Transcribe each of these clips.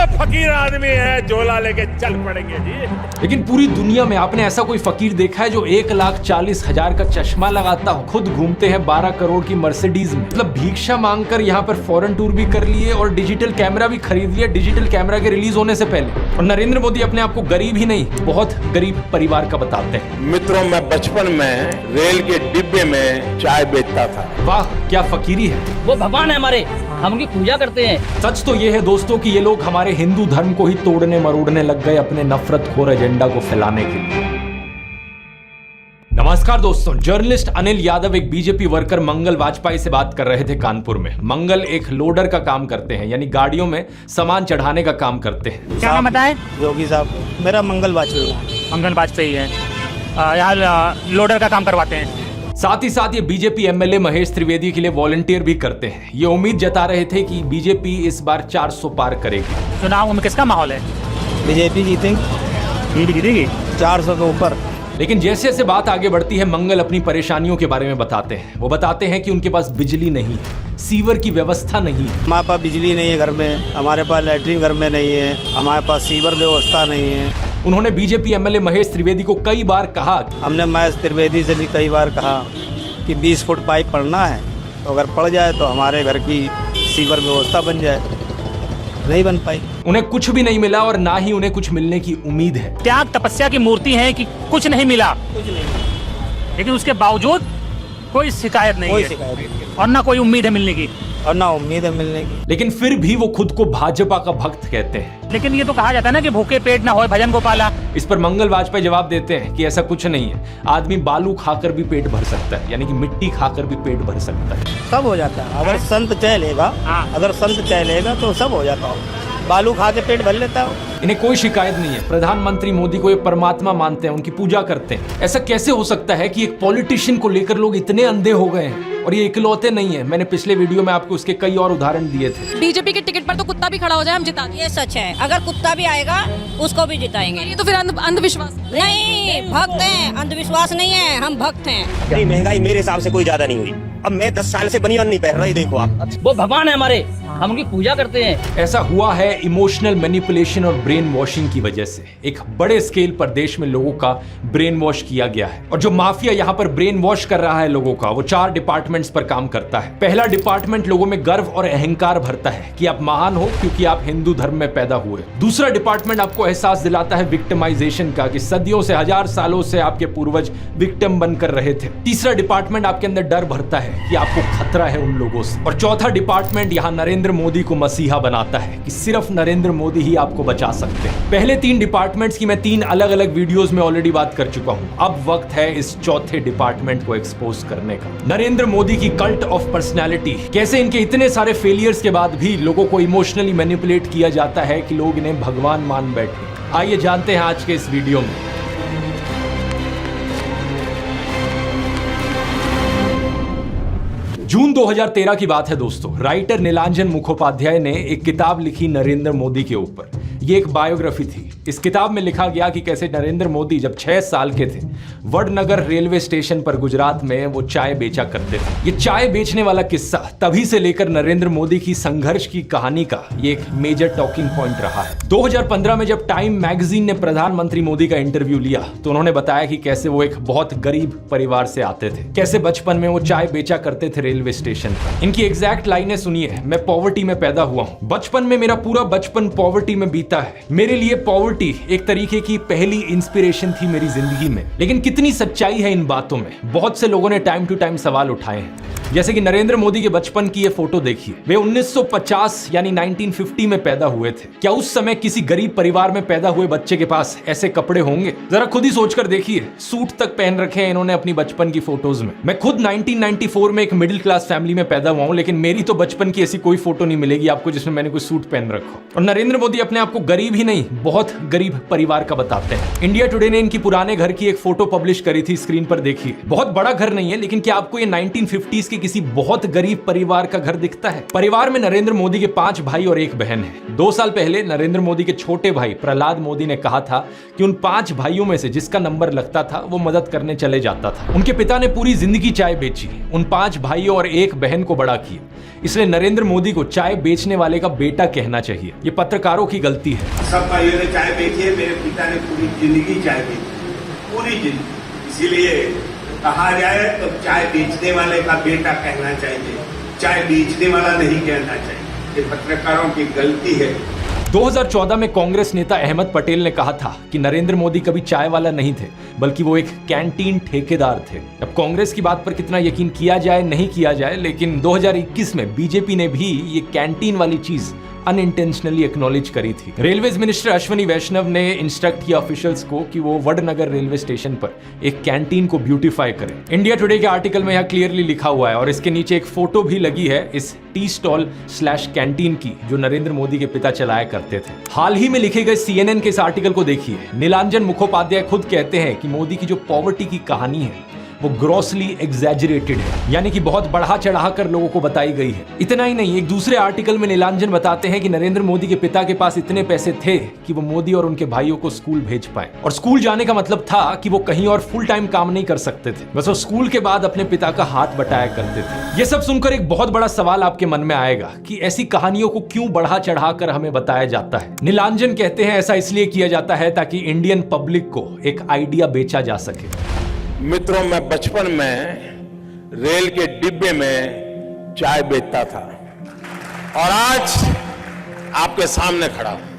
फकीर आदमी है, झोला लेके चल पड़ेंगे जी। लेकिन पूरी दुनिया में आपने ऐसा कोई फकीर देखा है जो 1,40,000 का चश्मा लगाता हो, खुद घूमते हैं 12 करोड़ की मर्सिडीज में, मतलब भिक्षा मांगकर यहाँ पर फॉरेन टूर भी कर लिए और डिजिटल कैमरा भी खरीद लिया डिजिटल कैमरा के रिलीज होने से पहले। और नरेंद्र मोदी अपने आप को गरीब ही नहीं, बहुत गरीब परिवार का बताते हैं। मित्रों, मैं बचपन में रेल के डिब्बे में चाय बेचता था। वाह, क्या फकीरी है। वो भगवान है हमारे, हम उनकी पूजा करते हैं। सच तो ये है दोस्तों कि ये लोग हमारे हिंदू धर्म को ही तोड़ने मरोड़ने लग गए अपने नफरतखोर एजेंडा को फैलाने के लिए। नमस्कार दोस्तों, जर्नलिस्ट अनिल यादव एक बीजेपी वर्कर मंगल वाजपेयी से बात कर रहे थे कानपुर में। मंगल एक लोडर का काम करते हैं, यानी गाड़ियों में सामान चढ़ाने का काम करते हैं। क्या नाम बताए? योगी साहब, मेरा मंगल वाजपेयी। मंगल वाजपेयी है, यहाँ लोडर का काम करवाते हैं। साथ ही साथ ये बीजेपी एमएलए महेश त्रिवेदी के लिए वॉलंटियर भी करते हैं। ये उम्मीद जता रहे थे कि बीजेपी इस बार 400 पार करेगी। चुनाव में किसका माहौल है? बीजेपी जीतेंगी, बीजेपी जीतेगी 400 के ऊपर। लेकिन जैसे जैसे बात आगे बढ़ती है, मंगल अपनी परेशानियों के बारे में बताते हैं। वो बताते हैं कि उनके पास बिजली नहीं है, सीवर की व्यवस्था नहीं है। हमारे पास बिजली नहीं है घर में, हमारे पास लैट्रिन घर में नहीं है, हमारे पास सीवर व्यवस्था नहीं है। उन्होंने बीजेपी एमएलए महेश त्रिवेदी को कई बार कहा, हमने महेश त्रिवेदी से भी कई बार कहा कि 20 फुट पाइप पड़ना है, तो अगर पड़ जाए तो हमारे घर की सीवर व्यवस्था बन जाए। नहीं बन पाई। उन्हें कुछ भी नहीं मिला और ना ही उन्हें कुछ मिलने की उम्मीद है। त्याग तपस्या की मूर्ति है कि कुछ नहीं मिला, लेकिन उसके बावजूद कोई शिकायत नहीं है और ना कोई उम्मीद है मिलने की, और ना उम्मीद है मिलने की। लेकिन फिर भी वो खुद को भाजपा का भक्त कहते हैं। लेकिन ये तो कहा जाता है ना कि भूखे पेट ना होए भजन गोपाला। इस पर मंगल वाजपेयी जवाब देते हैं कि ऐसा कुछ नहीं है, आदमी बालू खाकर भी पेट भर सकता है, यानी कि मिट्टी खाकर भी पेट भर सकता है। सब हो जाता है अगर संत चाह लेगा। अगर संत चाह लेगा तो सब हो जाता है। बालू खा के पेट भर लेता है। इन्हें कोई शिकायत नहीं है। प्रधानमंत्री मोदी को ये परमात्मा मानते हैं, उनकी पूजा करते हैं। ऐसा कैसे हो सकता है कि एक पॉलिटिशियन को लेकर लोग इतने अंधे हो गए हैं? और ये इकलौते नहीं है, मैंने पिछले वीडियो में आपको उसके कई और उदाहरण दिए थे। बीजेपी के टिकट पर तो कुत्ता भी खड़ा हो जाए हम जिता देंगे। ये सच है, अगर कुत्ता भी आएगा उसको भी जिताएंगे। ये तो फिर अंधविश्वास नहीं, भक्त हैं, अंधविश्वास नहीं है, हम भक्त हैं। नहीं, महंगाई मेरे हिसाब से कोई ज्यादा नहीं हुई। अब मैं 10 साल से बनियान नहीं पहन रहा, देखो आप। वो भगवान है हमारे, हम उनकी पूजा करते हैं। ऐसा हुआ है इमोशनल मैनिपुलेशन और ब्रेन वॉशिंग की वजह से। एक बड़े स्केल पर देश में लोगों का ब्रेन वॉश किया गया है, और जो माफिया यहाँ पर ब्रेन वॉश कर रहा है लोगों का, वो 4 डिपार्टमेंट्स पर काम करता है। पहला डिपार्टमेंट लोगों में गर्व और अहंकार भरता है कि आप महान हो क्योंकि आप हिंदू धर्म में पैदा हुए। दूसरा डिपार्टमेंट आपको एहसास दिलाता है विक्टिमाइजेशन का, कि सदियों से, 1000 सालों से आपके पूर्वज विक्टिम बनकर रहे थे। तीसरा डिपार्टमेंट आपके अंदर डर भरता है कि आपको खतरा है उन लोगों से। और चौथा डिपार्टमेंट यहाँ नरेंद्र मोदी को मसीहा बनाता है कि सिर्फ नरेंद्र मोदी ही आपको बचा सकते हैं। पहले 3 डिपार्टमेंट्स की मैं 3 अलग अलग वीडियोस में ऑलरेडी बात कर चुका हूं। अब वक्त है इस चौथे डिपार्टमेंट को एक्सपोज करने का। नरेंद्र मोदी की कल्ट ऑफ पर्सनैलिटी, कैसे इनके इतने सारे फेलियर्स के बाद भी लोगों को इमोशनली मैनिपुलेट किया जाता है कि लोग इन्हें भगवान मान बैठे। आइए जानते हैं आज के इस वीडियो में। जून 2013 की बात है दोस्तों। राइटर नीलांजन मुखोपाध्याय ने एक किताब लिखी नरेंद्र मोदी के ऊपर। ये एक बायोग्राफी थी। इस किताब में लिखा गया कि कैसे नरेंद्र मोदी जब 6 साल के थे, वडनगर रेलवे स्टेशन पर गुजरात में वो चाय बेचा करते थे। ये चाय बेचने वाला किस्सा तभी से लेकर नरेंद्र मोदी की संघर्ष की कहानी का ये एक मेजर टॉकिंग पॉइंट रहा है। 2015 में जब टाइम मैगजीन ने प्रधानमंत्री मोदी का इंटरव्यू लिया तो उन्होंने बताया कि कैसे वो एक बहुत गरीब परिवार से आते थे, कैसे बचपन में वो चाय बेचा करते थे रेलवे स्टेशन पर। इनकी एग्जैक्ट लाइनें सुनिए। मैं पॉवर्टी में पैदा हुआ हूँ, बचपन में मेरा पूरा बचपन पॉवर्टी में बीता है। मेरे लिए पॉवर्टी एक तरीके की पहली इंस्पिरेशन थी मेरी जिंदगी में। लेकिन कितनी सच्चाई है इन बातों में? बहुत से लोगों ने टाइम टू टाइम सवाल उठाए हैं, जैसे कि नरेंद्र मोदी के बचपन की ये फोटो देखिए। वे 1950 यानी 1950 में पैदा हुए थे। क्या उस समय किसी गरीब परिवार में पैदा हुए बच्चे के पास ऐसे कपड़े होंगे? जरा खुद ही सोचकर देखिए। सूट तक पहन रखे हैं इन्होंने अपनी बचपन की फोटोज में। मैं खुद 1994 में एक मिडिल क्लास फैमिली में पैदा हुआ हूं, लेकिन मेरी तो बचपन की ऐसी कोई फोटो नहीं मिलेगी आपको जिसमें मैंने कोई सूट पहन रखा। और नरेंद्र मोदी अपने आप को गरीब ही नहीं, बहुत गरीब परिवार का बताते हैं। इंडिया टुडे ने इनकी पुराने घर की एक फोटो पब्लिश करी थी, स्क्रीन पर देखिए। बहुत बड़ा घर नहीं है, लेकिन क्या आपको ये 1950s के किसी बहुत गरीब परिवार का घर दिखता है? परिवार में नरेंद्र मोदी के 5 भाई और 1 बहन है। 2 साल पहले नरेंद्र मोदी के छोटे भाई प्रहलाद मोदी ने कहा था कि उन 5 भाइयों में से जिसका नंबर लगता था वो मदद करने चले जाता था। उनके पिता ने पूरी जिंदगी चाय बेची। उन 5 भाइयों और एक बहन को बड़ा किया, इसलिए नरेंद्र मोदी को चाय बेचने वाले का बेटा कहना चाहिए। ये पत्रकारों की गलती है। सब भाइयों ने चाय बेची है, मेरे पिता ने पूरी जिंदगी चाय बेची, पूरी जिंदगी। इसीलिए कहा जाए तो चाय बेचने वाले का बेटा कहना चाहिए, चाय बेचने वाला नहीं कहना चाहिए। ये पत्रकारों की गलती है। 2014 में कांग्रेस नेता अहमद पटेल ने कहा था कि नरेंद्र मोदी कभी चाय वाला नहीं थे, बल्कि वो एक कैंटीन ठेकेदार थे। अब कांग्रेस की बात पर कितना यकीन किया जाए नहीं किया जाए, लेकिन 2021 में बीजेपी ने भी ये कैंटीन वाली चीज अनइंटेंशनली एक्नॉलेज करी थी। रेलवेज मिनिस्टर अश्विनी वैष्णव ने इंस्ट्रक्ट किया ऑफिशियल्स को कि वो वडनगर रेलवे स्टेशन पर एक कैंटीन को ब्यूटीफाई करें। इंडिया टुडे के आर्टिकल में यह क्लियरली लिखा हुआ है और इसके नीचे एक फोटो भी लगी है इस टी स्टॉल / कैंटीन की, जो नरेंद्र मोदी के पिता चलाया करते थे। हाल ही में लिखे गए CNN के इस आर्टिकल को देखिए। नीलांजन मुखोपाध्याय खुद कहते हैं कि मोदी की जो पॉवर्टी की कहानी है वो ग्रॉसली एग्जैजरेटेड है, यानी कि बहुत बढ़ा चढ़ा कर लोगों को बताई गई है। इतना ही नहीं, एक दूसरे आर्टिकल में नीलांजन बताते हैं कि नरेंद्र मोदी के पिता के पास इतने पैसे थे कि वो मोदी और उनके भाइयों को स्कूल भेज पाए, और स्कूल जाने का मतलब था कि वो कहीं और फुल टाइम काम नहीं कर सकते थे, बस वो स्कूल के बाद अपने पिता का हाथ बटाया करते थे। ये सब सुनकर एक बहुत बड़ा सवाल आपके मन में आएगा कि ऐसी कहानियों को क्यों बढ़ा चढ़ा कर हमें बताया जाता है। नीलांजन कहते हैं ऐसा इसलिए किया जाता है ताकि इंडियन पब्लिक को एक आइडिया बेचा जा सके। मित्रों, मैं बचपन में रेल के डिब्बे में चाय बेचता था और आज आपके सामने खड़ा हूं।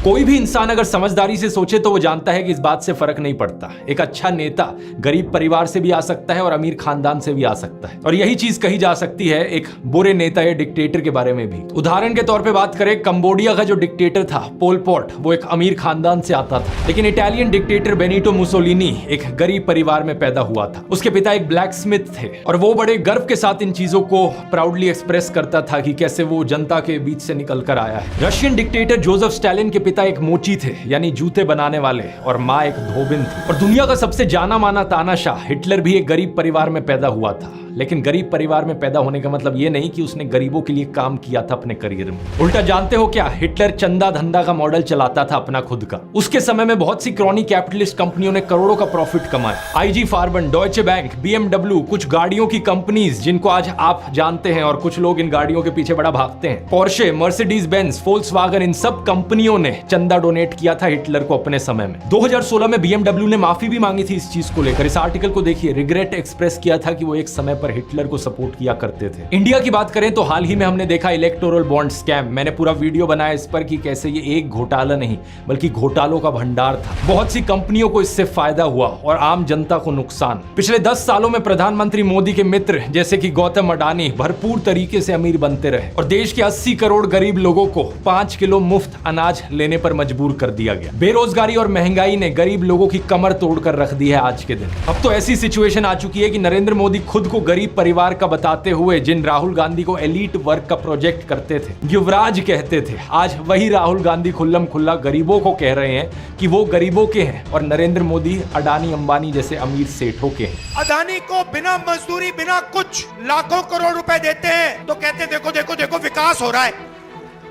कोई भी इंसान अगर समझदारी से सोचे तो वो जानता है कि इस बात से फर्क नहीं पड़ता। एक अच्छा नेता गरीब परिवार से भी आ सकता है और अमीर खानदान से भी आ सकता है, और यही चीज कही जा सकती है एक बुरे नेता या डिक्टेटर के बारे में भी। उदाहरण के तौर पे बात करें, कंबोडिया का जो डिक्टेटर था पोल पॉट, वो एक अमीर खानदान से आता था, लेकिन इटालियन डिक्टेटर बेनिटो मुसोलिनी एक गरीब परिवार में पैदा हुआ था। उसके पिता एक ब्लैक स्मिथ थे और वो बड़े गर्व के साथ इन चीजों को प्राउडली एक्सप्रेस करता था कि कैसे वो जनता के बीच से निकल कर आया है। रशियन डिक्टेटर जोसेफ स्टालिन के पिता एक मोची थे, यानी जूते बनाने वाले, और माँ एक धोबिन थी। और दुनिया का सबसे जाना माना तानाशाह हिटलर भी एक गरीब परिवार में पैदा हुआ था, लेकिन गरीब परिवार में पैदा होने का मतलब ये नहीं कि उसने गरीबों के लिए काम किया था अपने करियर में। उल्टा जानते हो क्या, हिटलर चंदा धंधा का मॉडल चलाता था अपना खुद का। उसके समय में बहुत सी क्रॉनी कैपिटलिस्ट कंपनियों ने करोड़ों का प्रॉफिट कमाया। IG फार्बन, डॉयचे बैंक, BMW, कुछ गाड़ियों की कंपनीज जिनको आज आप जानते हैं और कुछ लोग इन गाड़ियों के पीछे बड़ा भागते हैं, पोर्शे, मर्सिडीज बेंज, फोल्क्सवागन, इन सब कंपनियों ने चंदा डोनेट किया था हिटलर को अपने समय में। 2016 में BMW ने माफी भी मांगी थी इस चीज को लेकर। इस आर्टिकल को देखिए, रिग्रेट एक्सप्रेस किया था कि वो एक समय पर हिटलर को सपोर्ट किया करते थे। इंडिया की बात करें तो हाल ही में हमने देखा इलेक्टोरल बॉन्ड स्कैम। मैंने पूरा वीडियो बनाया इस पर कि कैसे ये एक घोटाला नहीं बल्कि घोटालों का भंडार था। बहुत सी कंपनियों को इससे फायदा हुआ और आम जनता को नुकसान। पिछले 10 सालों में प्रधानमंत्री मोदी के मित्र जैसे कि गौतम अडानी भरपूर तरीके से अमीर बनते रहे और देश के 80 करोड़ गरीब लोगों को 5 किलो मुफ्त अनाज लेने पर मजबूर कर दिया गया। बेरोजगारी और महंगाई ने गरीब लोगों की कमर तोड़कर रख दी है आज के दिन। अब तो ऐसी सिचुएशन आ चुकी है कि नरेंद्र मोदी खुद को गरीब परिवार का बताते हुए जिन राहुल गांधी को एलीट वर्क का प्रोजेक्ट करते थे, युवराज कहते थे, आज वही राहुल गांधी खुल्लम खुल्ला गरीबों को कह रहे हैं कि वो गरीबों के हैं और नरेंद्र मोदी अडानी अंबानी जैसे अमीर सेठों के हैं। अडानी को बिना मजदूरी बिना कुछ लाखों करोड़ रुपए देते हैं तो कहते देखो देखो देखो विकास हो रहा है।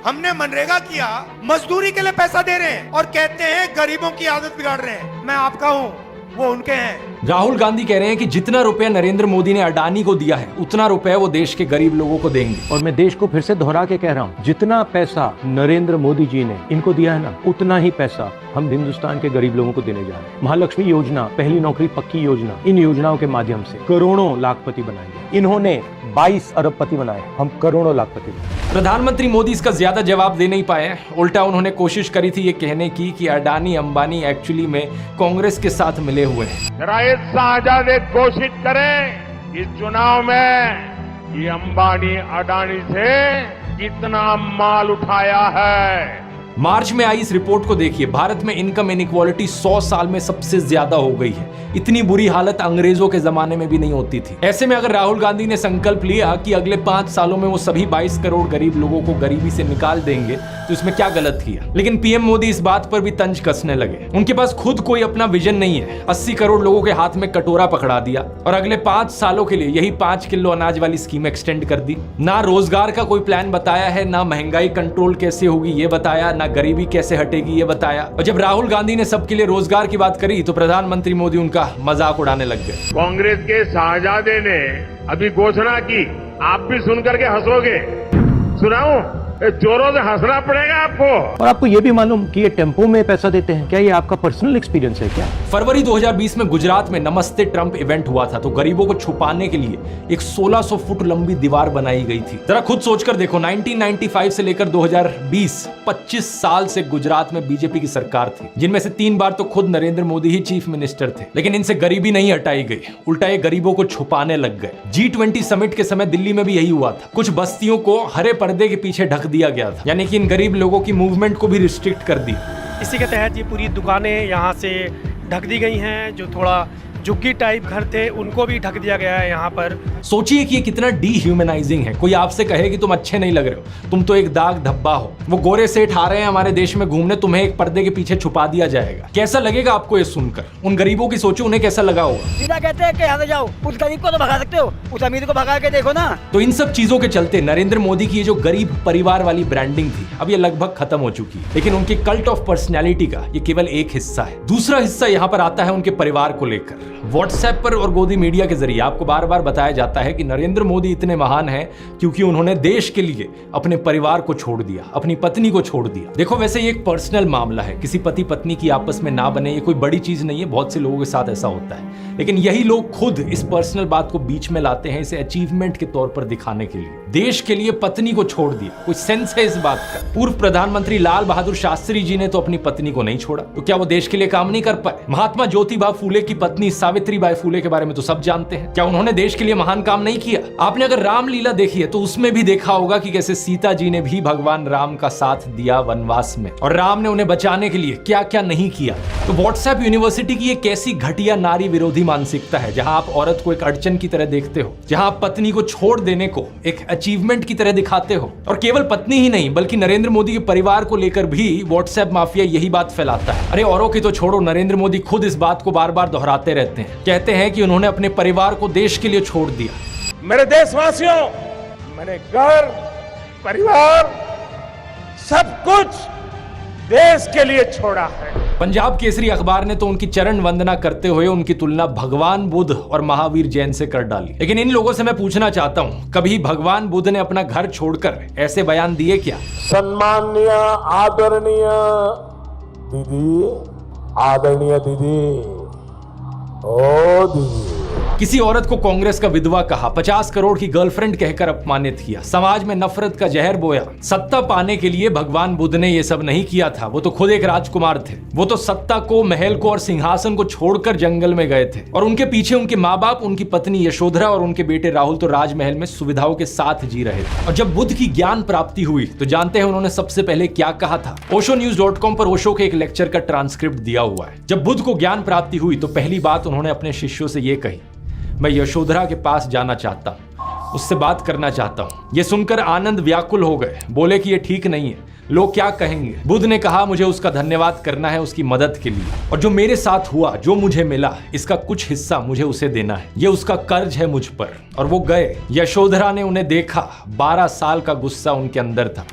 हमने मनरेगा किया, मजदूरी के लिए पैसा दे रहे हैं और कहते हैं गरीबों की आदत बिगाड़ रहे हैं। मैं आपका हूं, वो उनके हैं। राहुल गांधी कह रहे हैं कि जितना रुपया नरेंद्र मोदी ने अडानी को दिया है उतना रुपया वो देश के गरीब लोगों को देंगे। और मैं देश को फिर से दोहरा के कह रहा हूँ, जितना पैसा नरेंद्र मोदी जी ने इनको दिया है ना, उतना ही पैसा हम हिंदुस्तान के गरीब लोगों को देने जा रहे हैं। महालक्ष्मी योजना, पहली नौकरी पक्की योजना, इन योजनाओं के माध्यम से करोड़ों लाखपति बनाएंगे। इन्होंने 22 अरबपति बनाए, हम करोड़ों लाखपति बनाए। प्रधानमंत्री मोदी इसका ज्यादा जवाब दे नहीं पाए। उल्टा उन्होंने कोशिश करी थी ये कहने की कि अडानी अंबानी एक्चुअली में कांग्रेस के साथ मिले हुए हैं। जरा ये साझा घोषित करें इस चुनाव में कि अंबानी अडानी से कितना माल उठाया है। मार्च में आई इस रिपोर्ट को देखिए, भारत में इनकम इनइक्वालिटी 100 साल में सबसे ज्यादा हो गई है। इतनी बुरी हालत अंग्रेजों के जमाने में भी नहीं होती थी। ऐसे में अगर राहुल गांधी ने संकल्प लिया कि अगले 5 सालों में वो सभी 22 करोड़ गरीब लोगों को गरीबी से निकाल देंगे तो इसमें क्या गलत किया। लेकिन पीएम मोदी इस बात पर भी तंज कसने लगे। उनके पास खुद कोई अपना विजन नहीं है। 80 करोड़ लोगों के हाथ में कटोरा पकड़ा दिया और अगले 5 सालों के लिए यही 5 किलो अनाज वाली स्कीम एक्सटेंड कर दी। ना रोजगार का कोई प्लान बताया है, ना महंगाई कंट्रोल कैसे होगी ये बताया, ना गरीबी कैसे हटेगी ये बताया। और जब राहुल गांधी ने सबके लिए रोजगार की बात करी तो प्रधानमंत्री मोदी उनका मजाक उड़ाने लग गए। कांग्रेस के शाहजादे ने अभी घोषणा की, आप भी सुन करके हंसोगे। सुनाऊं? जोरों से हंसना पड़ेगा आपको। और आपको ये भी मालूम कि ये टेम्पो में पैसा देते हैं, क्या ये आपका पर्सनल एक्सपीरियंस है क्या? फरवरी 2020 में गुजरात में नमस्ते ट्रंप इवेंट हुआ था तो गरीबों को छुपाने के लिए एक 1600 फुट लंबी दीवार बनाई गई थी। जरा खुद सोचकर देखो, 1995 से लेकर 2020 25 साल से गुजरात में बीजेपी की सरकार थी, जिनमें से 3 बार तो खुद नरेंद्र मोदी ही चीफ मिनिस्टर थे, लेकिन इनसे गरीबी नहीं हटाई गई, उल्टा ये गरीबों को छुपाने लग गए। G20 समिट के समय दिल्ली में भी यही हुआ था। कुछ बस्तियों को हरे पर्दे के पीछे ढक दिया गया था, यानी कि इन गरीब लोगों की मूवमेंट को भी रिस्ट्रिक्ट कर दी। इसी के तहत ये पूरी दुकानें यहाँ से ढक दी गई हैं। जो थोड़ा झुग्गी टाइप घर थे उनको भी ढक दिया गया है यहाँ पर। सोचिए कि ये कितना डीह्यूमनाइजिंग है। कोई आपसे कहे कि तुम अच्छे नहीं लग रहे हो, तुम तो एक दाग धब्बा हो। वो गोरे सेठ आ रहे हैं हमारे देश में घूमने, तुम्हें एक पर्दे के पीछे छुपा दिया जाएगा। कैसा लगेगा आपको ये सुनकर? उन गरीबों की सोचो, उन्हें कैसा लगा होगा। सीधा कहते हैं कि यहाँ से जाओ, उस गरीब को तो भगा सकते हो, उस अमीर को भगा के देखो ना। तो इन सब चीजों के चलते नरेंद्र मोदी की ये जो गरीब परिवार वाली ब्रांडिंग थी, अब ये लगभग खत्म हो चुकी है। लेकिन उनके कल्ट ऑफ पर्सनैलिटी का ये केवल एक हिस्सा है। दूसरा हिस्सा यहाँ पर आता है उनके परिवार को लेकर। व्हाट्सएप पर और गोदी मीडिया के जरिए आपको बार बार बताया जाता है कि नरेंद्र मोदी इतने महान हैं क्योंकि उन्होंने देश के लिए अपने परिवार को छोड़ दिया, अपनी पत्नी को छोड़ दिया। देखो, वैसे ये एक पर्सनल मामला है, किसी पति पत्नी की आपस में ना बने, ये कोई बड़ी चीज नहीं है, बहुत से लोगों के साथ ऐसा होता है। लेकिन यही लोग खुद इस पर्सनल बात को बीच में लाते हैं, इसे अचीवमेंट के तौर पर दिखाने के लिए। देश के लिए पत्नी को छोड़ दिया, कोई सेंस है इस बात का? पूर्व प्रधानमंत्री लाल बहादुर शास्त्री जी ने तो अपनी पत्नी को नहीं छोड़ा, तो क्या वो देश के लिए काम नहीं कर पाए? महात्मा ज्योतिबा फूले की पत्नी सावित्रीबाई फूले के बारे में तो सब जानते हैं, क्या उन्होंने देश के लिए महान काम नहीं किया? आपने अगर रामलीला देखी है तो उसमें भी देखा होगा कि कैसे सीता जी ने भी भगवान राम का साथ दिया वनवास में, और राम ने उन्हें बचाने के लिए क्या क्या नहीं किया। तो व्हाट्सएप यूनिवर्सिटी की एक ऐसी घटिया नारी विरोधी मानसिकता है जहां आप औरत को एक अड़चन की तरह देखते हो, जहां आप पत्नी को छोड़ देने को एक अचीवमेंट की तरह दिखाते हो। और केवल पत्नी ही नहीं बल्कि नरेंद्र मोदी के परिवार को लेकर भी व्हाट्सएप माफिया यही बात फैलाता है। अरे औरों की तो छोड़ो, नरेंद्र मोदी खुद इस बात को बार बार दोहराते रहते हैं, कहते हैं कि उन्होंने अपने परिवार को देश के लिए छोड़ दिया। मेरे देशवासियों, मैंने घर, परिवार, सब कुछ देश के लिए छोड़ा है। पंजाब केसरी अखबार ने तो उनकी चरण वंदना करते हुए उनकी तुलना भगवान बुद्ध और महावीर जैन से कर डाली। लेकिन इन लोगों से मैं पूछना चाहता हूं, कभी भगवान बुद्ध ने अपना घर छोड़कर ऐसे बयान दिए क्या? सम्माननीय आदरणीय दीदी, आदरणीय दीदी, ओ दीदी। किसी औरत को कांग्रेस का विधवा कहा, 50 करोड़ की गर्लफ्रेंड कहकर अपमानित किया, समाज में नफरत का जहर बोया। सत्ता पाने के लिए भगवान बुद्ध ने ये सब नहीं किया था, वो तो खुद एक राजकुमार थे। वो तो सत्ता को, महल को और सिंहासन को छोड़कर जंगल में गए थे, और उनके पीछे उनके माँ बाप, उनकी पत्नी यशोधरा और उनके बेटे राहुल तो राजमहल में सुविधाओं के साथ जी रहे थे। और जब बुद्ध की ज्ञान प्राप्ति हुई तो जानते हैं उन्होंने सबसे पहले क्या कहा था? oshonews.com पर ओशो के एक लेक्चर का ट्रांसक्रिप्ट दिया हुआ है। जब बुद्ध को ज्ञान प्राप्ति हुई तो पहली बात उन्होंने अपने शिष्यों से ये कही, मैं यशोधरा के पास जाना चाहता हूं, उससे बात करना चाहता हूं। ये सुनकर आनंद व्याकुल हो गए, बोले कि ये ठीक नहीं है, लोग क्या कहेंगे? बुद्ध ने कहा, मुझे उसका धन्यवाद करना है उसकी मदद के लिए, और जो मेरे साथ हुआ, जो मुझे मिला, इसका कुछ हिस्सा मुझे उसे देना है, ये उसका कर्ज है मुझ पर। और वो गए। यशोधरा ने उन्हें देखा, 12 साल का गुस्सा उनके अंदर था।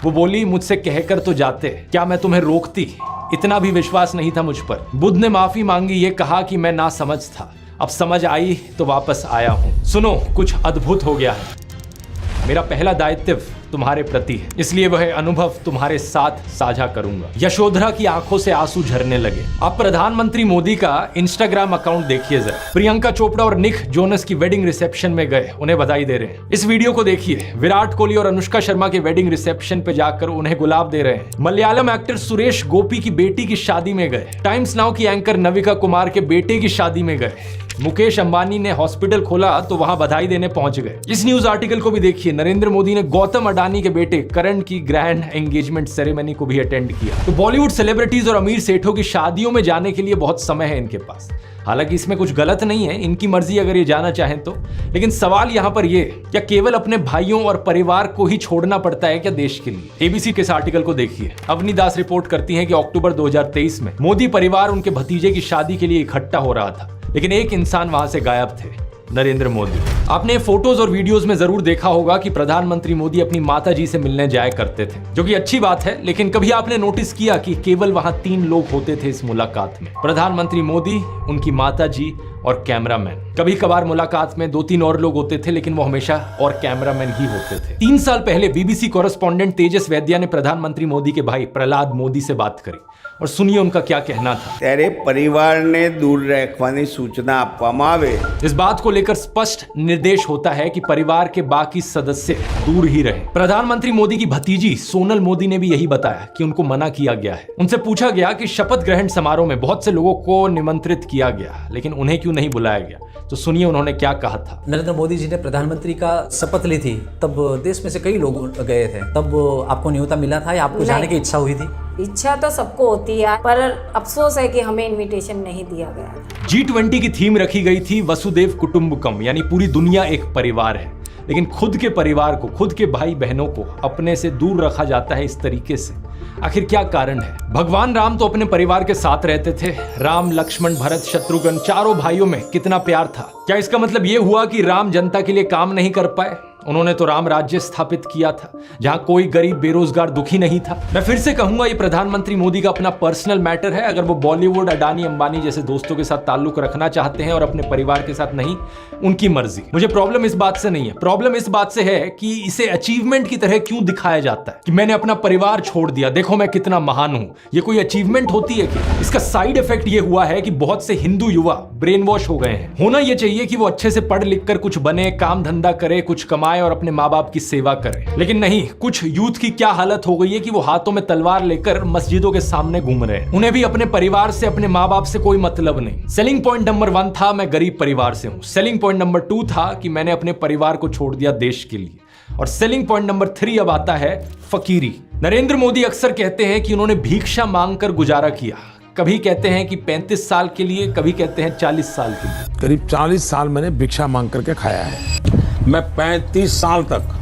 वो बोली, मुझसे कहकर तो जाते, क्या मैं तुम्हें रोकती? इतना भी विश्वास नहीं था मुझ पर। बुद्ध ने माफी मांगी, ये कहा कि मैं नासमझ था, अब समझ आई तो वापस आया हूं। सुनो, कुछ अद्भुत हो गया है। मेरा पहला दायित्व तुम्हारे प्रति है, इसलिए वह अनुभव तुम्हारे साथ साझा करूंगा। यशोधरा की आंखों से आंसू झरने लगे। आप प्रधानमंत्री मोदी का इंस्टाग्राम अकाउंट देखिए जरा। प्रियंका चोपड़ा और निक जोनस की वेडिंग रिसेप्शन में गए, उन्हें बधाई दे रहे हैं। इस वीडियो को देखिए, विराट कोहली और अनुष्का शर्मा के वेडिंग रिसेप्शन पे जाकर उन्हें गुलाब दे रहे हैं। मलयालम एक्टर सुरेश गोपी की बेटी की शादी में गए। टाइम्स नाउ की एंकर नविका कुमार के बेटे की शादी में गए। मुकेश अंबानी ने हॉस्पिटल खोला तो वहां बधाई देने पहुंच गए। इस न्यूज आर्टिकल को भी देखिए, नरेंद्र मोदी ने गौतम अडानी के बेटे करण की ग्रैंड एंगेजमेंट सेरेमनी को भी अटेंड किया। तो बॉलीवुड सेलिब्रिटीज और अमीर सेठों की शादियों में जाने के लिए बहुत समय है इनके पास। हालांकि इसमें कुछ गलत नहीं है, इनकी मर्जी अगर ये जाना चाहें तो। लेकिन सवाल यहाँ पर ये, क्या केवल अपने भाइयों और परिवार को ही छोड़ना पड़ता है क्या देश के लिए? एबीसी के इस आर्टिकल को देखिए। अवनी दास रिपोर्ट करती हैं कि अक्टूबर 2023 में मोदी परिवार उनके भतीजे की शादी के लिए इकट्ठा हो रहा था, लेकिन एक इंसान वहां से गायब थे। नरेंद्र मोदी। आपने फोटोज और वीडियोस में जरूर देखा होगा कि प्रधानमंत्री मोदी अपनी माता जी से मिलने जाया करते थे, जो कि अच्छी बात है, लेकिन कभी आपने नोटिस किया कि केवल वहां 3 लोग होते थे इस मुलाकात में? प्रधानमंत्री मोदी, उनकी माता जी और कैमरामैन। कभी कभार मुलाकात में 2-3 और लोग होते थे, लेकिन वो हमेशा और कैमरामैन ही होते थे। 3 साल पहले बीबीसी कॉरेस्पॉन्डेंट तेजस वैद्या ने प्रधानमंत्री मोदी के भाई प्रहलाद मोदी से बात करी और सुनिए उनका क्या कहना था। तेरे परिवार ने दूर रखवानी सूचना आपवामां आवे। इस बात को लेकर स्पष्ट निर्देश होता है कि परिवार के बाकी सदस्य दूर ही रहे। प्रधानमंत्री मोदी की भतीजी सोनल मोदी ने भी यही बताया कि उनको मना किया गया है। उनसे पूछा गया कि शपथ ग्रहण समारोह में बहुत से लोगों को निमंत्रित किया गया, लेकिन उन्हें क्यों नहीं बुलाया गया? तो सुनिए उन्होंने क्या कहा था। नरेंद्र मोदी जी ने प्रधानमंत्री का शपथ ली थी, तब देश में से कई लोग गए थे, तब आपको न्योता मिला था या आपको जाने की इच्छा हुई थी? इच्छा तो सबको होती है, पर अफसोस है कि हमें इनविटेशन नहीं दिया गया। G20 की थीम रखी गई थी वसुदेव कुटुंबकम, यानी पूरी दुनिया एक परिवार है, लेकिन खुद के परिवार को, खुद के भाई बहनों को अपने से दूर रखा जाता है इस तरीके से। आखिर क्या कारण है? भगवान राम तो अपने परिवार के साथ रहते थे। राम, लक्ष्मण, भरत, शत्रुघ्न, चारों भाइयों में कितना प्यार था। क्या इसका मतलब ये हुआ कि राम जनता के लिए काम नहीं कर पाए? उन्होंने तो राम राज्य स्थापित किया था, जहां कोई गरीब, बेरोजगार, दुखी नहीं था। मैं फिर से कहूंगा, ये प्रधानमंत्री मोदी का अपना पर्सनल मैटर है। अगर वो बॉलीवुड, अडानी, अंबानी जैसे दोस्तों के साथ ताल्लुक रखना चाहते हैं और अपने परिवार के साथ नहीं, उनकी मर्जी। मुझे प्रॉब्लम इस बात से नहीं है, प्रॉब्लम इस बात से है कि इसे अचीवमेंट की तरह क्यों दिखाया जाता है कि मैंने अपना परिवार छोड़ दिया, देखो मैं कितना महान हूं। ये कोई अचीवमेंट होती है कि? इसका साइड इफेक्ट ये हुआ है कि बहुत से हिंदू युवा ब्रेन वॉश हो गए हैं। होना ये चाहिए कि वो अच्छे से पढ़ लिख कर कुछ बने, काम धंधा करे, कुछ कमाए और अपने माँ बाप की सेवा करें, लेकिन नहीं। कुछ यूथ की क्या हालत हो गई है कि वो हाथों में तलवार लेकर मस्जिदों के सामने घूम रहे हैं। उन्हें भी अपने परिवार से, अपने माँ बाप से कोई मतलब नहीं। सेलिंग पॉइंट नंबर 1 था मैं गरीब परिवार से हूं। सेलिंग पॉइंट नंबर 2 था कि मैंने अपने परिवार को छोड़ दिया देश के लिए। और सेलिंग पॉइंट नंबर 3 अब आता है फकीरी। नरेंद्र मोदी अक्सर कहते हैं कि उन्होंने भिक्षा मांगकर गुजारा किया। कभी कहते हैं कि 35 साल के लिए, कभी कहते हैं 40 साल के लिए। करीब 40 साल मैंने भिक्षा मांग करके खाया है। मैं 35 साल तक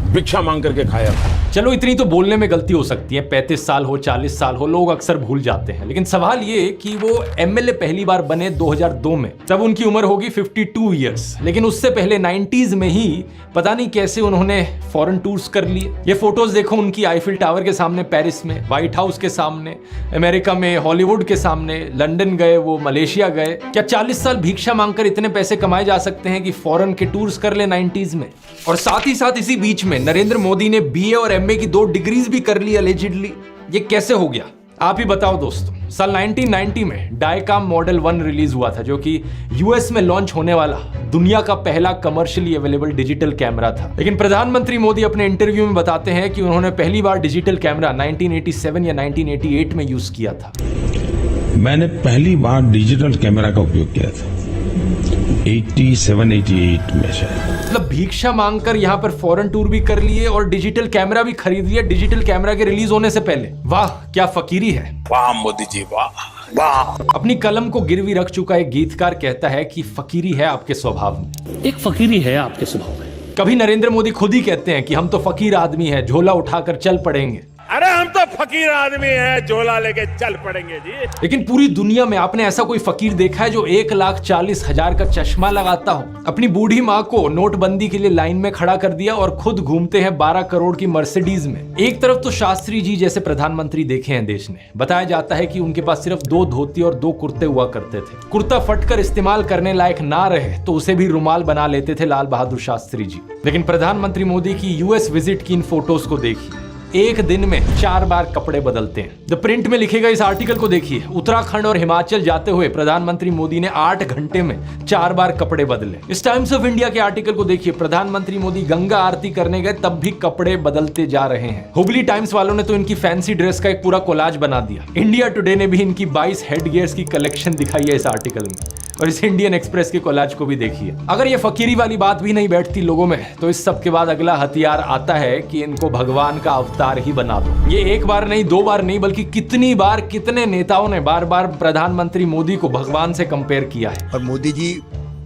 भिक्षा मांग करके खाया। चलो इतनी तो बोलने में गलती हो सकती है, 35 साल हो, 40 साल हो, लोग अक्सर भूल जाते हैं। लेकिन सवाल ये कि वो एमएलए पहली बार बने 2002 में, तब उनकी उम्र होगी 52 इयर्स। लेकिन उससे पहले 90s में ही पता नहीं कैसे उन्होंने फॉरेन टूर्स कर लिए। ये फोटोज देखो उनकी, आईफिल टावर के सामने पेरिस में, व्हाइट हाउस के सामने अमेरिका में, हॉलीवुड के सामने, लंदन गए, वो मलेशिया गए। क्या 40 साल भिक्षा मांगकर इतने पैसे कमाए जा सकते हैं कि फॉरेन के टूर्स कर ले 90s में? और साथ ही साथ इसी बीच में नरेंद्र मोदी ने बीए और एमए की 2 डिग्रीज भी कर ली अलेजिडली। ये कैसे हो गया? आप ही बताओ दोस्तों। साल 1990 में डायकाम मॉडल 1 रिलीज हुआ था, जो कि यूएस में लॉन्च होने वाला दुनिया का पहला कमर्शियली अवेलेबल डिजिटल कैमरा था। लेकिन प्रधानमंत्री मोदी अपने इंटरव्यू में बताते हैं कि उन्होंने पहली बार डिजिटल कैमरा 1987 या 1988 में यूज किया था। मैंने पहली बार डिजिटल कैमरा का उपयोग किया था 87-88 में शायद। मतलब भिक्षा मांगकर यहाँ पर फॉरेन टूर भी कर लिए और डिजिटल कैमरा भी खरीद लिया डिजिटल कैमरा के रिलीज होने से पहले। वाह क्या फकीरी है। वाह मोदी जी, वाह वाह। अपनी कलम को गिरवी रख चुका एक गीतकार कहता है कि फकीरी है आपके स्वभाव में। एक फकीरी है आपके स्वभाव में। कभी नरेंद्र मोदी खुद ही कहते हैं कि हम तो फकीर आदमी हैं, झोला उठाकर चल पड़ेंगे। अरे हम तो फकीर आदमी हैं, झोला लेके चल पड़ेंगे जी। लेकिन पूरी दुनिया में आपने ऐसा कोई फकीर देखा है जो 1,40,000 का चश्मा लगाता हो, अपनी बूढ़ी माँ को नोटबंदी के लिए लाइन में खड़ा कर दिया और खुद घूमते हैं 12 करोड़ की मर्सिडीज में? एक तरफ तो शास्त्री जी जैसे प्रधानमंत्री देखे हैं देश ने। बताया जाता है कि उनके पास सिर्फ 2 धोती और 2 कुर्ते हुआ करते थे। कुर्ता फटकर इस्तेमाल करने लायक ना रहे तो उसे भी रुमाल बना लेते थे लाल बहादुर शास्त्री जी। लेकिन प्रधानमंत्री मोदी की यूएस विजिट की इन फोटोज को देखिए, एक दिन में 4 बार कपड़े बदलते हैं। द प्रिंट में लिखे गए इस आर्टिकल को देखिए। उत्तराखंड और हिमाचल जाते हुए प्रधानमंत्री मोदी ने 8 घंटे में 4 बार कपड़े बदले। इस टाइम्स ऑफ इंडिया के आर्टिकल को देखिए, प्रधानमंत्री मोदी गंगा आरती करने गए तब भी कपड़े बदलते जा रहे हैं। हुबली टाइम्स वालों ने तो इनकी फैंसी ड्रेस का एक पूरा कोलाज बना दिया। इंडिया टुडे ने भी इनकी 22 हेड गियर्स की कलेक्शन दिखाई है इस आर्टिकल में। और इस इंडियन एक्सप्रेस के कोलाज को भी देखिए। अगर ये फकीरी वाली बात भी नहीं बैठती लोगों में, तो इस सब के बाद अगला हथियार आता है कि इनको भगवान का अवतार ही बना दो। ये एक बार नहीं, 2 बार नहीं, बल्कि कितनी बार कितने नेताओं ने बार बार प्रधानमंत्री मोदी को भगवान से कंपेयर किया है। और मोदी जी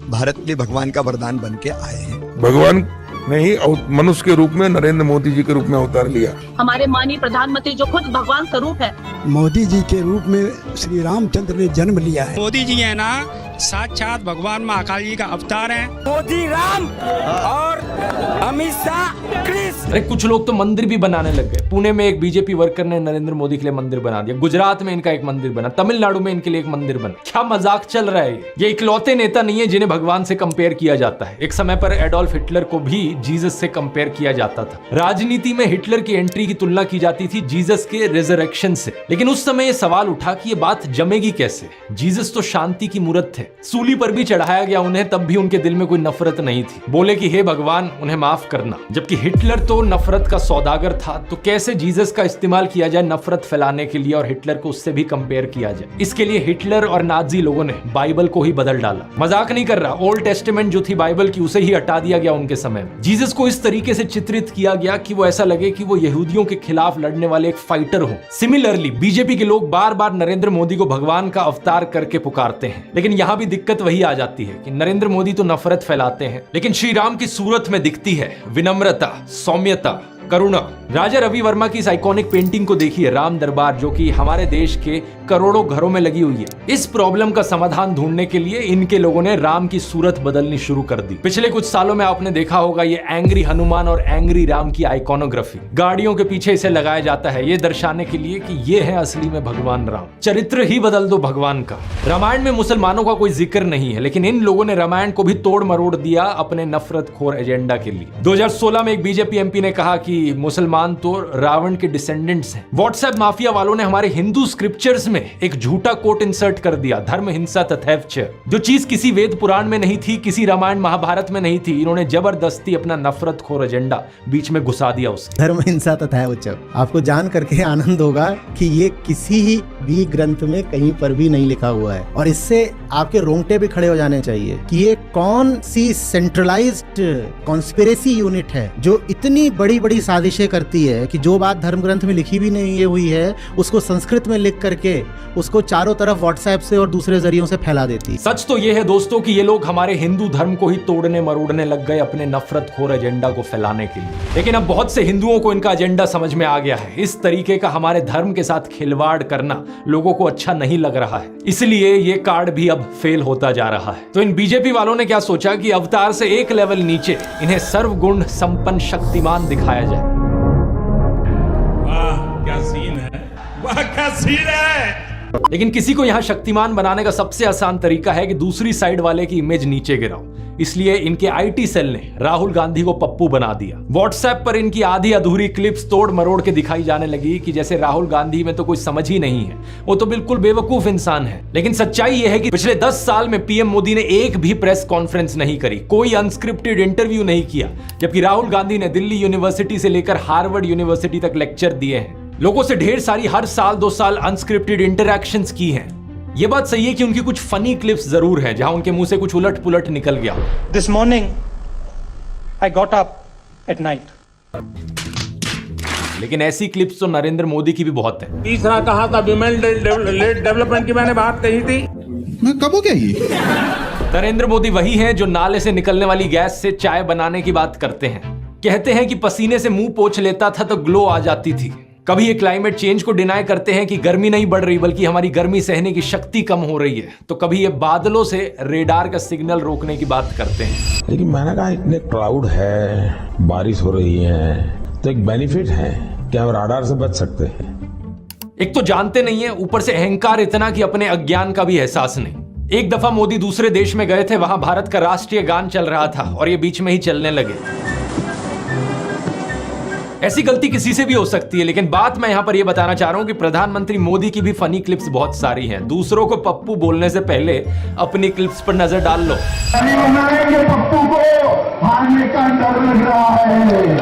भारत के लिए भगवान का वरदान बन के आए हैं। भगवान नहीं, मनुष्य के रूप में नरेंद्र मोदी जी के रूप में अवतार लिया। हमारे माननीय प्रधानमंत्री जो खुद भगवान स्वरूप है, मोदी जी के रूप में श्री रामचंद्र ने जन्म लिया है। मोदी जी है ना, साक्षात भगवान महाकाल जी का अवतार है। मोदी राम और अमित शाह कृष्ण। अरे कुछ लोग तो मंदिर भी बनाने लग गए। पुणे में एक बीजेपी वर्कर ने नरेंद्र मोदी के लिए मंदिर बना दिया, गुजरात में इनका एक मंदिर बना, तमिलनाडु में इनके लिए एक मंदिर बना। क्या मजाक चल रहा है ये इकलौते नेता नहीं है जिन्हें भगवान से कंपेयर किया जाता है। एक समय पर एडोल्फ हिटलर को भी जीसस से कंपेयर किया जाता था। राजनीति में हिटलर की एंट्री की तुलना की जाती थी जीसस के रिजरेक्शन से। लेकिन उस समय यह सवाल उठा कि ये बात जमेगी कैसे। जीसस तो शांति की मूर्त थे, सूली पर भी चढ़ाया गया उन्हें, तब भी उनके दिल में कोई नफरत नहीं थी। बोले कि हे भगवान उन्हें माफ करना। जबकि हिटलर तो नफरत का सौदागर था, तो कैसे जीसस का इस्तेमाल किया जाए नफरत फैलाने के लिए और हिटलर को उससे भी कंपेयर किया जाए। इसके लिए हिटलर और नाजी लोगों ने बाइबल को ही बदल डाला। मजाक नहीं कर रहा, ओल्ड टेस्टामेंट जो थी बाइबल की उसे ही हटा दिया गया उनके समय में। जीसस को इस तरीके से चित्रित किया गया कि वो ऐसा लगे कि वो यहूदियों के खिलाफ लड़ने वाले एक फाइटर हो। सिमिलरली बीजेपी के लोग बार बार नरेंद्र मोदी को भगवान का अवतार करके पुकारते हैं। लेकिन यहां भी दिक्कत वही आ जाती है कि नरेंद्र मोदी तो नफरत फैलाते हैं, लेकिन श्री राम की सूरत में दिखती है विनम्रता, सौम्यता, करुणा। राजा रवि वर्मा की इस आइकॉनिक पेंटिंग को देखिए, राम दरबार, जो कि हमारे देश के करोड़ों घरों में लगी हुई है। इस प्रॉब्लम का समाधान ढूंढने के लिए इनके लोगों ने राम की सूरत बदलनी शुरू कर दी। पिछले कुछ सालों में आपने देखा होगा ये एंग्री हनुमान और एंग्री राम की आइकॉनोग्राफी गाड़ियों के पीछे इसे लगाया जाता है, ये दर्शाने के लिए कि ये है असली में भगवान राम। चरित्र ही बदल दो भगवान का। रामायण में मुसलमानों का कोई जिक्र नहीं है, लेकिन इन लोगों ने रामायण को भी तोड़ मरोड़ दिया अपने नफरतखोर एजेंडा के लिए। 2016 में एक बीजेपी एमपी ने कहा कि मुसलमान तो रावण के डिसेंडेंट्स हैं। व्हाट्सएप माफिया वालों ने हमारे हिंदू स्क्रिप्चर्स में एक झूठा कोट इंसर्ट कर दिया, धर्म हिंसा तथैव च। जो चीज किसी वेद पुराण में नहीं थी, किसी रामायण महाभारत में नहीं थी, इन्होंने जबरदस्ती अपना नफरतखोर एजेंडा बीच में घुसा दिया उसके। धर्म हिंसा तथैव च, आपको जान करके आनंद होगा कि ये किसी भी ग्रंथ में कहीं पर भी नहीं लिखा हुआ है। और इससे आपके रोंगटे भी खड़े हो जाने चाहिए कि ये कौन सी सेंट्रलाइज्ड कॉन्स्पिरेसी यूनिट है जो इतनी बड़ी बड़ी साजिशें करती है कि जो बात धर्म ग्रंथ में लिखी भी नहीं हुई है उसको संस्कृत में लिख करके उसको चारों तरफ व्हाट्सएप से और दूसरे जरियों से फैला देती। सच तो यह है दोस्तों कि ये लोग हमारे हिंदू धर्म को ही तोड़ने मरोड़ने लग गए अपने नफरतखोर एजेंडा को फैलाने के लिए। लेकिन अब बहुत से हिंदुओं को इनका एजेंडा समझ में आ गया है। इस तरीके का हमारे धर्म के साथ खिलवाड़ करना लोगों को अच्छा नहीं लग रहा है, इसलिए ये कार्ड भी अब फेल होता जा रहा है। तो इन बीजेपी वालों ने क्या सोचा कि अवतार से एक लेवल नीचे इन्हें सर्वगुण संपन्न शक्तिमान दिखाया जाए। क्या सीन है, वाह क्या सीन है। लेकिन किसी को यहां शक्तिमान बनाने का सबसे आसान तरीका है कि दूसरी साइड वाले की इमेज नीचे गिराओ। इसलिए इनके आईटी सेल ने राहुल गांधी को पप्पू बना दिया। व्हाट्सएप पर इनकी आधी अधूरी क्लिप्स तोड़ मरोड़ के दिखाई जाने लगी कि जैसे राहुल गांधी में तो कोई समझ ही नहीं है, वो तो बिल्कुल बेवकूफ इंसान है। लेकिन सच्चाई यह है कि पिछले 10 साल में पीएम मोदी ने एक भी प्रेस कॉन्फ्रेंस नहीं करी, कोई अनस्क्रिप्टेड इंटरव्यू नहीं किया, जबकि राहुल गांधी ने दिल्ली यूनिवर्सिटी से लेकर हार्वर्ड यूनिवर्सिटी तक लेक्चर दिए हैं, लोगों से ढेर सारी हर साल 2 साल अनस्क्रिप्टेड इंटरैक्शंस की हैं। ये बात सही है कि उनकी कुछ फनी क्लिप्स जरूर हैं जहां उनके मुंह से कुछ उलट पुलट निकल गया। This morning I got up at night. लेकिन ऐसी क्लिप्स तो नरेंद्र मोदी की भी बहुत है। तीसरा कहा था विमेन डेवलपमेंट की मैंने बात कही थी, मैं कब हो गया ये? नरेंद्र मोदी वही हैं जो नाले से निकलने वाली गैस से चाय बनाने की बात करते हैं। कहते हैं कि पसीने से मुंह पोंछ लेता था तो ग्लो आ जाती थी। कभी ये क्लाइमेट चेंज को डिनाई करते हैं कि गर्मी नहीं बढ़ रही बल्कि हमारी गर्मी सहने की शक्ति कम हो रही है, तो कभी ये बादलों से रेडार का सिग्नल रोकने की बात करते हैं। लेकिन मैंने कहा इतने क्लाउड है, बारिश हो रही है, तो एक बेनिफिट है कि हम राडार से बच सकते हैं। एक तो जानते नहीं है, ऊपर से अहंकार इतना कि अपने अज्ञान का भी एहसास नहीं। एक दफा मोदी दूसरे देश में गए थे, वहां भारत का राष्ट्रीय गान चल रहा था और ये बीच में ही चलने लगे। ऐसी गलती किसी से भी हो सकती है, लेकिन बात मैं यहां पर यह बताना चाह रहा हूं कि प्रधानमंत्री मोदी की भी फनी क्लिप्स बहुत सारी हैं। दूसरों को पप्पू बोलने से पहले अपनी क्लिप्स पर नजर डाल लो। पप्पू को हारने का डर लग रहा है,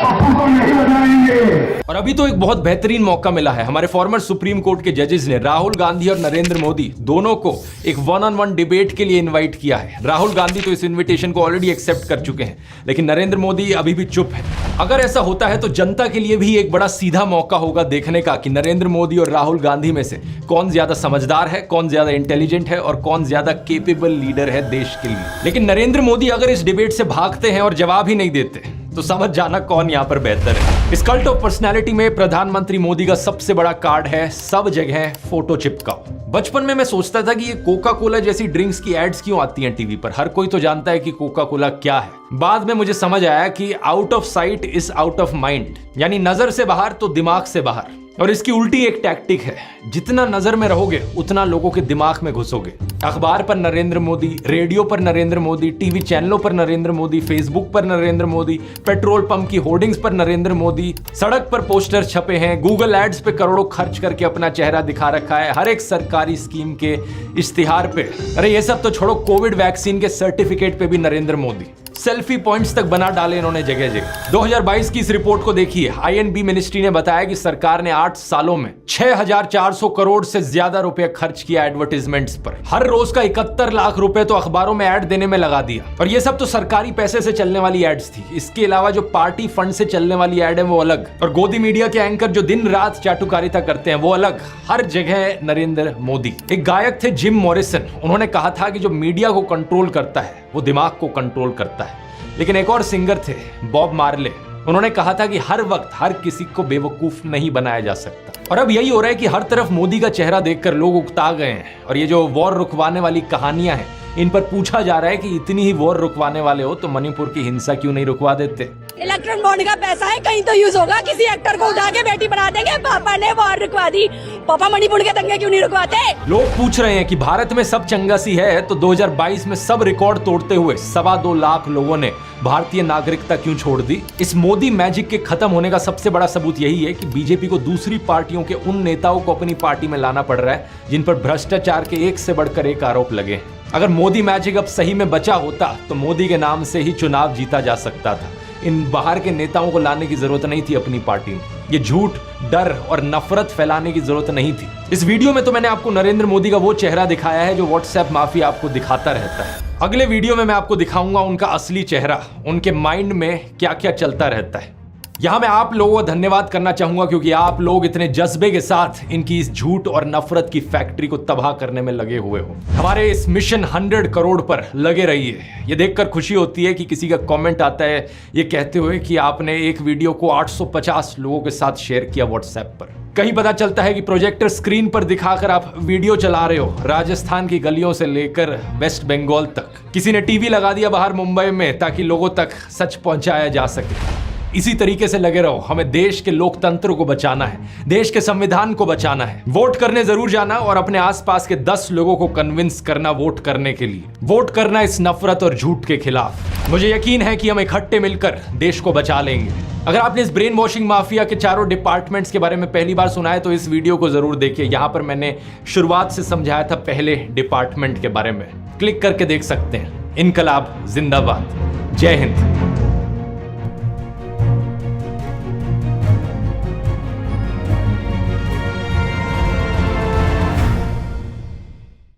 पप्पू को नहीं बनाएंगे। और अभी तो एक बहुत बेहतरीन मौका मिला है। हमारे फॉर्मर सुप्रीम कोर्ट के जजेस ने राहुल गांधी और नरेंद्र मोदी दोनों को एक 1-on-1 डिबेट के लिए इनवाइट किया है। राहुल गांधी तो इस इनविटेशन को ऑलरेडी एक्सेप्ट कर चुके हैं, लेकिन नरेंद्र मोदी अभी भी चुप है। अगर ऐसा होता है तो जनता के लिए भी एक बड़ा सीधा मौका होगा देखने का कि नरेंद्र मोदी और राहुल गांधी में से कौन ज्यादा समझदार है, कौन ज्यादा इंटेलिजेंट है और कौन ज्यादा केपेबल लीडर है देश के लिए। लेकिन नरेंद्र मोदी अगर इस डिबेट से भागते हैं और जवाब ही नहीं देते तो समझ जाना कौन यहां पर बेहतर है। इस कल्ट ऑफ पर्सनैलिटी में प्रधानमंत्री मोदी का सबसे बड़ा कार्ड है सब जगह फोटो चिपकाओ। बचपन में मैं सोचता था कि ये कोका कोला जैसी ड्रिंक्स की एड्स क्यों आती हैं टीवी पर, हर कोई तो जानता है कि कोका कोला क्या है। बाद में मुझे समझ आया कि out of site is out of mind, यानी नजर से बाहर तो दिमाग से बाहर। और इसकी उल्टी एक टैक्टिक है, जितना नजर में रहोगे उतना लोगों के दिमाग में घुसोगे। अखबार पर नरेंद्र मोदी, रेडियो पर नरेंद्र मोदी, टीवी चैनलों पर नरेंद्र मोदी, फेसबुक पर नरेंद्र मोदी, पेट्रोल पंप की होर्डिंग्स पर नरेंद्र मोदी, सड़क पर पोस्टर छपे हैं, गूगल एड्स पे करोड़ों खर्च करके अपना चेहरा दिखा रखा है, हर एक सरकारी स्कीम के इश्तिहार पे। अरे ये सब तो छोड़ो, कोविड वैक्सीन के सर्टिफिकेट पे भी नरेंद्र मोदी। सेल्फी पॉइंट्स तक बना डाले इन्होंने जगह जगह। 2022 की इस रिपोर्ट को देखिए। आईएनबी मिनिस्ट्री ने बताया कि सरकार ने 8 सालों में 6400 करोड़ से ज्यादा रुपए खर्च किया एडवर्टाइजमेंट्स पर। हर रोज का 71 लाख रुपए तो अखबारों में ऐड देने में लगा दिया। और ये सब तो सरकारी पैसे से चलने वाली एड्स थी। इसके अलावा जो पार्टी फंड से चलने वाली एड है वो अलग, और गोदी मीडिया के एंकर जो दिन रात चाटुकारिता करते हैं वो अलग। हर जगह नरेंद्र मोदी। एक गायक थे जिम मॉरिसन, उन्होंने कहा था कि जो मीडिया को कंट्रोल करता है वो दिमाग को कंट्रोल करता है। लेकिन एक और सिंगर थे बॉब मार्ले, उन्होंने कहा था कि हर वक्त हर किसी को बेवकूफ नहीं बनाया जा सकता। और अब यही हो रहा है कि हर तरफ मोदी का चेहरा देखकर लोग उकता गए हैं। और ये जो वॉर रुकवाने वाली कहानियां हैं, इन पर पूछा जा रहा है कि इतनी ही वॉर रुकवाने वाले हो तो मणिपुर की हिंसा क्यों नहीं रुकवा देते। इलेक्ट्रॉन बॉन्ड का पैसा है, कहीं तो यूज होगा। किसी एक्टर को उठा के बेटी बना देंगे, पापा ने वॉर रुकवा दी, पापा मणिपुर के दंगे क्यों नहीं रुकवाते। लोग पूछ रहे हैं कि भारत में सब चंगा सी है तो 2022 में सब रिकॉर्ड तोड़ते हुए 2.25 लाख लोगों ने भारतीय नागरिकता क्यों छोड़ दी। इस मोदी मैजिक के खत्म होने का सबसे बड़ा सबूत यही है कि बीजेपी को दूसरी पार्टियों के उन नेताओं को अपनी पार्टी में लाना पड़ रहा है जिन पर भ्रष्टाचार के एक से बढ़कर एक आरोप लगे। अगर मोदी मैजिक अब सही में बचा होता तो मोदी के नाम से ही चुनाव जीता जा सकता था। इन बाहर के नेताओं को लाने की जरूरत नहीं थी अपनी पार्टी में। ये झूठ, डर और नफरत फैलाने की जरूरत नहीं थी। इस वीडियो में तो मैंने आपको नरेंद्र मोदी का वो चेहरा दिखाया है जो व्हाट्सएप माफिया आपको दिखाता रहता है। अगले वीडियो में मैं आपको दिखाऊंगा उनका असली चेहरा, उनके माइंड में क्या क्या चलता रहता है। यहां मैं आप लोगों को धन्यवाद करना चाहूंगा क्योंकि आप लोग इतने जज्बे के साथ इनकी इस झूठ और नफरत की फैक्ट्री को तबाह करने में लगे हुए हो। हमारे इस मिशन 100 करोड़ पर लगे रहिए। ये देखकर खुशी होती है कि किसी का कमेंट आता है ये कहते हुए कि आपने एक वीडियो को 850 लोगों के साथ शेयर किया व्हाट्सएप पर। कहीं पता चलता है कि प्रोजेक्टर स्क्रीन पर दिखाकर आप वीडियो चला रहे हो राजस्थान की गलियों से लेकर वेस्ट बंगाल तक। किसी ने टीवी लगा दिया बाहर मुंबई में ताकि लोगों तक सच पहुंचाया जा सके। इसी तरीके से लगे रहो। हमें देश के लोकतंत्र को बचाना है, देश के संविधान को बचाना है। वोट करने जरूर जाना और अपने आसपास के 10 लोगों को कन्विंस करना वोट करने के लिए। वोट करना इस नफरत और झूठ के खिलाफ। मुझे यकीन है कि हम इकट्ठे मिलकर देश को बचा लेंगे। अगर आपने इस ब्रेन वॉशिंग माफिया के चारों डिपार्टमेंट्स के बारे में पहली बार सुना है तो इस वीडियो को जरूर देखिए। यहां पर मैंने शुरुआत से समझाया था पहले डिपार्टमेंट के बारे में, क्लिक करके देख सकते हैं। इनकलाब जिंदाबाद। जय हिंद।